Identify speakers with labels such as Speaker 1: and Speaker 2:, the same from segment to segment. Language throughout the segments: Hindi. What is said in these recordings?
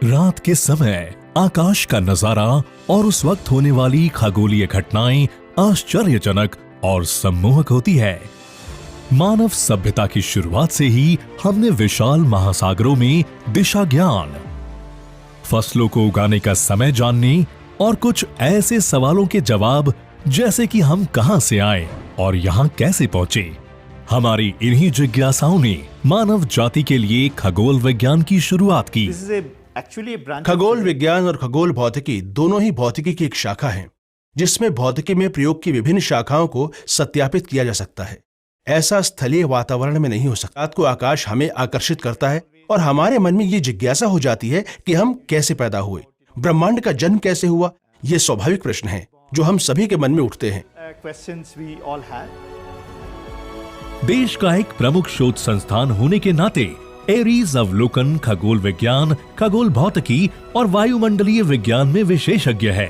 Speaker 1: रात के समय आकाश का नजारा और उस वक्त होने वाली खगोलीय घटनाएं आश्चर्यजनक और सम्मोहक होती है। मानव सभ्यता की शुरुआत से ही हमने विशाल महासागरों में दिशा ज्ञान, फसलों को उगाने का समय जानने और कुछ ऐसे सवालों के जवाब जैसे कि हम कहां से आए और यहां कैसे पहुंचे, हमारी इन्हीं जिज्ञासाओं ने मानव जाति के लिए खगोल विज्ञान की शुरुआत की।
Speaker 2: खगोल विज्ञान और खगोल भौतिकी दोनों ही भौतिकी की एक शाखा है, जिसमें भौतिकी में प्रयोग की विभिन्न शाखाओं को सत्यापित किया जा सकता है। ऐसा स्थलीय वातावरण में नहीं हो सकता। रात को आकाश हमें आकर्षित करता है और हमारे मन में ये जिज्ञासा हो जाती है कि हम कैसे पैदा हुए, ब्रह्मांड का जन्म कैसे हुआ। ये स्वाभाविक प्रश्न है जो हम सभी के मन में उठते हैं।
Speaker 1: देश का एक प्रमुख शोध संस्थान होने के नाते एरीज अवलोकन खगोल विज्ञान, खगोल भौतिकी और वायुमंडलीय विज्ञान में विशेषज्ञ है।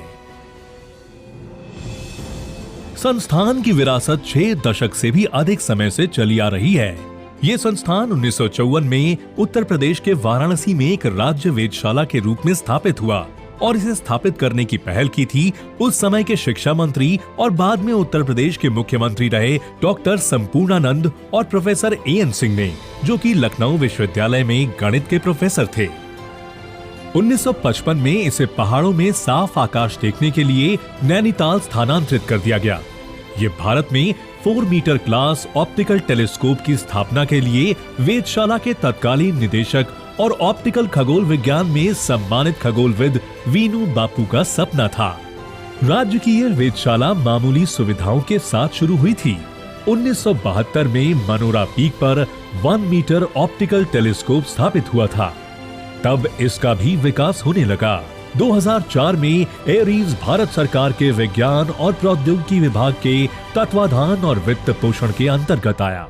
Speaker 1: संस्थान की विरासत 6 दशक से भी अधिक समय से चली आ रही है। ये संस्थान 1954 में उत्तर प्रदेश के वाराणसी में एक राज्य वेधशाला के रूप में स्थापित हुआ और इसे स्थापित करने की पहल की थी उस समय के शिक्षा मंत्री और बाद में उत्तर प्रदेश के मुख्यमंत्री रहे डॉक्टर संपूर्णानंद और प्रोफेसर A.N. सिंह ने, जो कि लखनऊ विश्वविद्यालय में गणित के प्रोफेसर थे। 1955 में इसे पहाड़ों में साफ आकाश देखने के लिए नैनीताल स्थानांतरित कर दिया गया। ये भारत में 4 मीटर क्लास ऑप्टिकल टेलीस्कोप की स्थापना के लिए वेधशाला के तत्कालीन निदेशक और ऑप्टिकल खगोल विज्ञान में सम्मानित खगोलविद वीनू बापू का सपना था। राज्य की यह वेधशाला मामूली सुविधाओं के साथ शुरू हुई थी। 1972 में मनोरा पीक पर 1 मीटर ऑप्टिकल टेलीस्कोप स्थापित हुआ था। तब इसका भी विकास होने लगा। 2004 में एरीज भारत सरकार के विज्ञान और प्रौद्योगिकी विभाग के तत्वाधान और वित्त पोषण के अंतर्गत आया।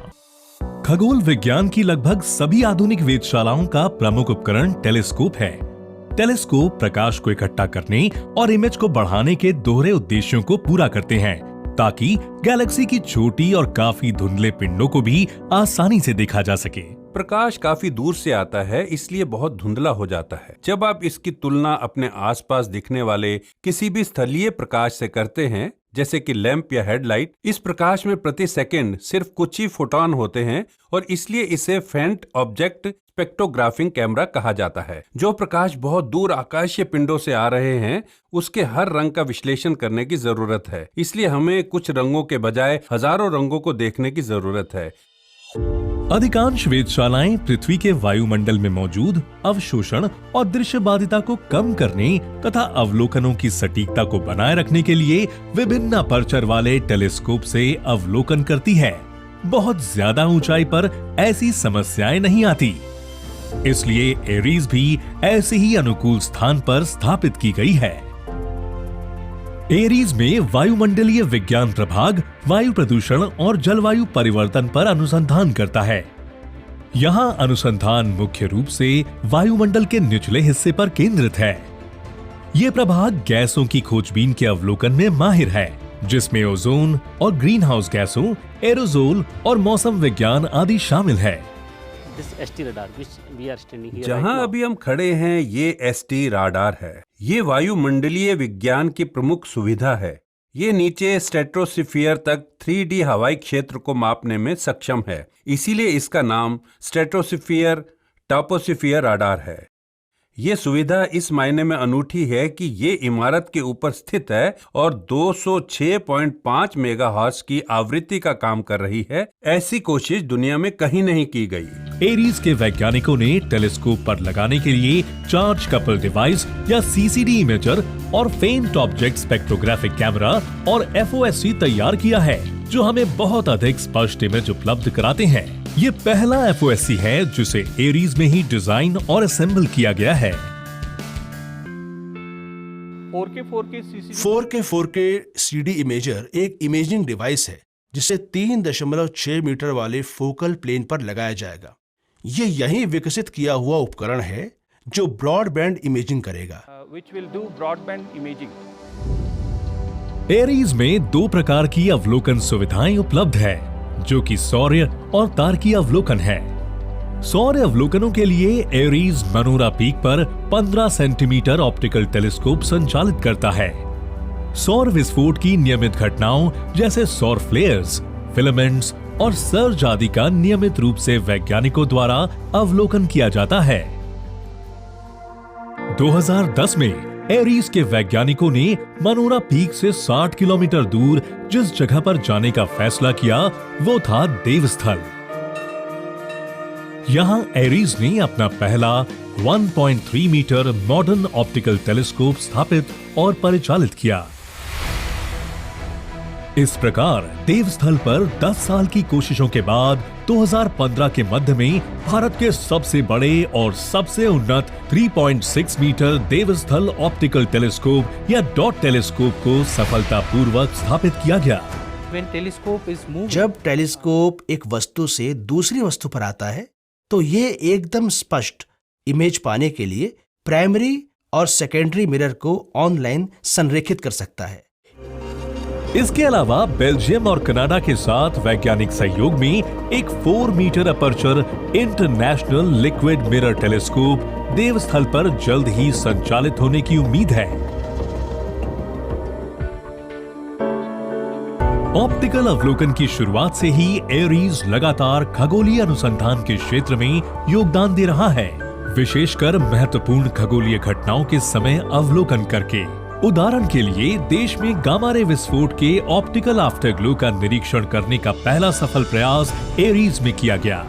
Speaker 1: खगोल विज्ञान की लगभग सभी आधुनिक वेधशालाओं का प्रमुख उपकरण टेलीस्कोप है। टेलीस्कोप प्रकाश को इकट्ठा करने और इमेज को बढ़ाने के दोहरे उद्देश्यों को पूरा करते हैं, ताकि गैलेक्सी की छोटी और काफी धुंधले पिंडों को भी आसानी से देखा जा सके।
Speaker 3: प्रकाश काफी दूर से आता है, इसलिए बहुत धुंधला हो जाता है। जब आप इसकी तुलना अपने आसपास दिखने वाले किसी भी स्थलीय प्रकाश से करते हैं, जैसे कि लैंप या हेडलाइट, इस प्रकाश में प्रति सेकंड सिर्फ कुछ ही फोटॉन होते हैं और इसलिए इसे फेंट ऑब्जेक्ट स्पेक्ट्रोग्राफिंग कैमरा कहा जाता है। जो प्रकाश बहुत दूर आकाशीय पिंडों से आ रहे हैं, उसके हर रंग का विश्लेषण करने की जरूरत है। इसलिए हमें कुछ रंगों के बजाय हजारों रंगों को देखने की जरूरत है।
Speaker 1: अधिकांश वेधशालाएं पृथ्वी के वायुमंडल में मौजूद अवशोषण और दृश्य बाधिता को कम करने तथा अवलोकनों की सटीकता को बनाए रखने के लिए विभिन्न अपर्चर वाले टेलीस्कोप से अवलोकन करती है। बहुत ज्यादा ऊंचाई पर ऐसी समस्याएं नहीं आती, इसलिए एरीज भी ऐसे ही अनुकूल स्थान पर स्थापित की गई है। एरीज में वायुमंडलीय विज्ञान प्रभाग वायु प्रदूषण और जलवायु परिवर्तन पर अनुसंधान करता है। यहाँ अनुसंधान मुख्य रूप से वायुमंडल के निचले हिस्से पर केंद्रित है। ये प्रभाग गैसों की खोजबीन के अवलोकन में माहिर है, जिसमें ओजोन और ग्रीन हाउस गैसों, एरोजोल और मौसम विज्ञान आदि शामिल है।
Speaker 3: जहां अभी हम खड़े हैं, ये ST राडार है। ये वायुमंडलीय विज्ञान की प्रमुख सुविधा है। ये नीचे स्ट्रेटोस्फीयर तक 3D हवाई क्षेत्र को मापने में सक्षम है, इसीलिए इसका नाम स्ट्रेटोस्फीयर टॉपोस्फीयर राडार है। ये सुविधा इस मायने में अनूठी है कि ये इमारत के ऊपर स्थित है और 206.5 मेगाहर्ट्ज की आवृत्ति का काम कर रही है। ऐसी कोशिश दुनिया में कहीं नहीं की गई।
Speaker 1: एरीज के वैज्ञानिकों ने टेलीस्कोप पर लगाने के लिए चार्ज कपल डिवाइस या CCD इमेजर और फेंट ऑब्जेक्ट स्पेक्ट्रोग्राफिक कैमरा और FOSC तैयार किया है, जो हमें बहुत अधिक स्पष्ट इमेज उपलब्ध कराते हैं। ये पहला FOSC है जिसे एरीज में ही डिजाइन और असेंबल किया गया है।
Speaker 2: 4K CD इमेजर एक इमेजिंग डिवाइस है जिसे 3.6 मीटर वाले फोकल प्लेन पर लगाया जाएगा। ये यही विकसित किया हुआ उपकरण है जो ब्रॉडबैंड इमेजिंग करेगा।
Speaker 1: एरीज में 2 प्रकार की अवलोकन सुविधाएं उपलब्ध है, जो कि सौर्य और तारकीय अवलोकन है। सौर अवलोकनों के लिए एरीज मनोरा पीक पर 15 सेंटीमीटर ऑप्टिकल टेलीस्कोप संचालित करता है। सौर विस्फोट की नियमित घटनाओं जैसे सौर फ्लेयर्स, फिलामेंट्स और सर्ज आदि का नियमित रूप से वैज्ञानिकों द्वारा अवलोकन किया जाता है। 2010 में एरीज के वैज्ञानिकों ने मनोरा पीक से 60 किलोमीटर दूर जिस जगह पर जाने का फैसला किया वो था देवस्थल। यहां एरीज ने अपना पहला 1.3 मीटर मॉडर्न ऑप्टिकल टेलीस्कोप स्थापित और परिचालित किया। इस प्रकार देवस्थल पर 10 साल की कोशिशों के बाद 2015 के मध्य में भारत के सबसे बड़े और सबसे उन्नत 3.6 मीटर देवस्थल ऑप्टिकल टेलीस्कोप या डॉट टेलीस्कोप को सफलतापूर्वक स्थापित किया गया।
Speaker 2: जब टेलीस्कोप एक वस्तु से दूसरी वस्तु पर आता है तो ये एकदम स्पष्ट इमेज पाने के लिए प्राइमरी और सेकेंडरी मिरर को ऑनलाइन संरेखित कर सकता है।
Speaker 1: इसके अलावा बेल्जियम और कनाडा के साथ वैज्ञानिक सहयोग में एक 4 metre aperture international liquid mirror telescope Devasthal पर जल्द ही संचालित होने की उम्मीद है। ऑप्टिकल अवलोकन की शुरुआत से ही एरीज लगातार खगोलीय अनुसंधान के क्षेत्र में योगदान दे रहा है, विशेषकर महत्वपूर्ण खगोलीय घटनाओं के समय अवलोकन करके। उदाहरण के लिए देश में गामा रे विस्फोट के ऑप्टिकल आफ्टरग्लो का निरीक्षण करने का पहला सफल प्रयास एरीज में किया गया।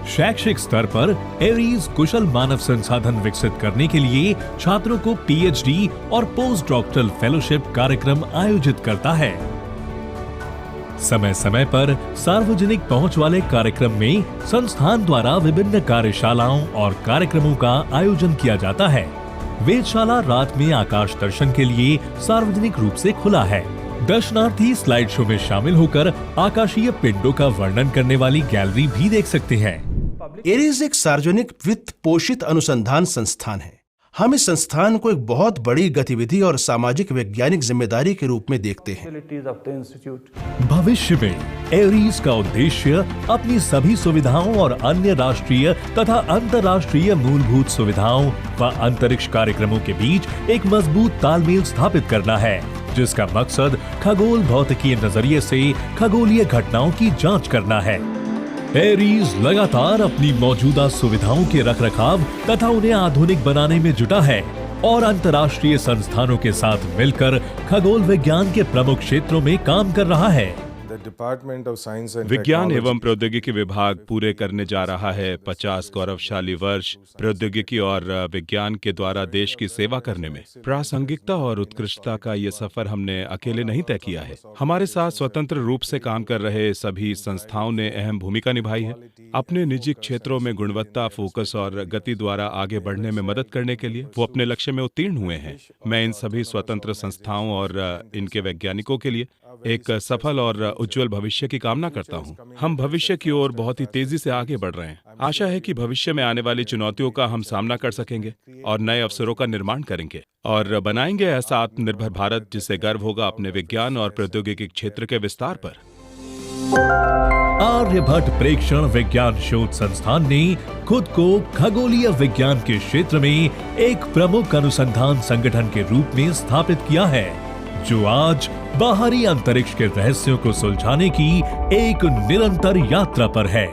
Speaker 1: शैक्षिक स्तर पर एरीज कुशल मानव संसाधन विकसित करने के लिए छात्रों को पीएचडी और पोस्ट डॉक्टरल फेलोशिप कार्यक्रम आयोजित करता है। समय समय पर सार्वजनिक पहुंच वाले कार्यक्रम में संस्थान द्वारा विभिन्न कार्यशालाओं और कार्यक्रमों का आयोजन किया जाता है। वेधशाला रात में आकाश दर्शन के लिए सार्वजनिक रूप से खुला है। दर्शनार्थी स्लाइड शो में शामिल होकर आकाशीय पिंडों का वर्णन करने वाली गैलरी भी देख सकते हैं।
Speaker 2: एरीज एक सार्वजनिक वित्त पोषित अनुसंधान संस्थान है। हम इस संस्थान को एक बहुत बड़ी गतिविधि और सामाजिक वैज्ञानिक जिम्मेदारी के रूप में देखते हैं।
Speaker 1: भविष्य में एरीज का उद्देश्य अपनी सभी सुविधाओं और अन्य राष्ट्रीय तथा अंतर्राष्ट्रीय मूलभूत सुविधाओं व अंतरिक्ष कार्यक्रमों के बीच एक मजबूत तालमेल स्थापित करना है, जिसका मकसद खगोल भौतिकी नजरिए से खगोलीय घटनाओं की जांच करना है। एरीज लगातार अपनी मौजूदा सुविधाओं के रखरखाव तथा उन्हें आधुनिक बनाने में जुटा है और अंतर्राष्ट्रीय संस्थानों के साथ मिलकर खगोल विज्ञान के प्रमुख क्षेत्रों में काम कर रहा है।
Speaker 4: विज्ञान एवं प्रौद्योगिकी विभाग पूरे करने जा रहा है 50 गौरवशाली वर्ष प्रौद्योगिकी और विज्ञान के द्वारा देश की सेवा करने में। प्रासंगिकता और उत्कृष्टता का ये सफर हमने अकेले नहीं तय किया है। हमारे साथ स्वतंत्र रूप से काम कर रहे सभी संस्थाओं ने अहम भूमिका निभाई है। अपने निजी क्षेत्रों में गुणवत्ता, फोकस और गति द्वारा आगे बढ़ने में मदद करने के लिए वो अपने लक्ष्य में उत्तीर्ण हुए हैं। मैं इन सभी स्वतंत्र संस्थाओं और इनके वैज्ञानिकों के लिए एक सफल और उज्जवल भविष्य की कामना करता हूं। हम भविष्य की ओर बहुत ही तेजी से आगे बढ़ रहे हैं। आशा है कि भविष्य में आने वाली चुनौतियों का हम सामना कर सकेंगे और नए अवसरों का निर्माण करेंगे और बनाएंगे ऐसा आत्मनिर्भर भारत जिससे गर्व होगा अपने विज्ञान और प्रौद्योगिकी क्षेत्र के विस्तार पर।
Speaker 1: आर्यभट्ट प्रेक्षण विज्ञान शोध संस्थान ने खुद को खगोलीय विज्ञान के क्षेत्र में एक प्रमुख अनुसंधान संगठन के रूप में स्थापित किया है, जो आज बाहरी अंतरिक्ष के रहस्यों को सुलझाने की एक निरंतर यात्रा पर है।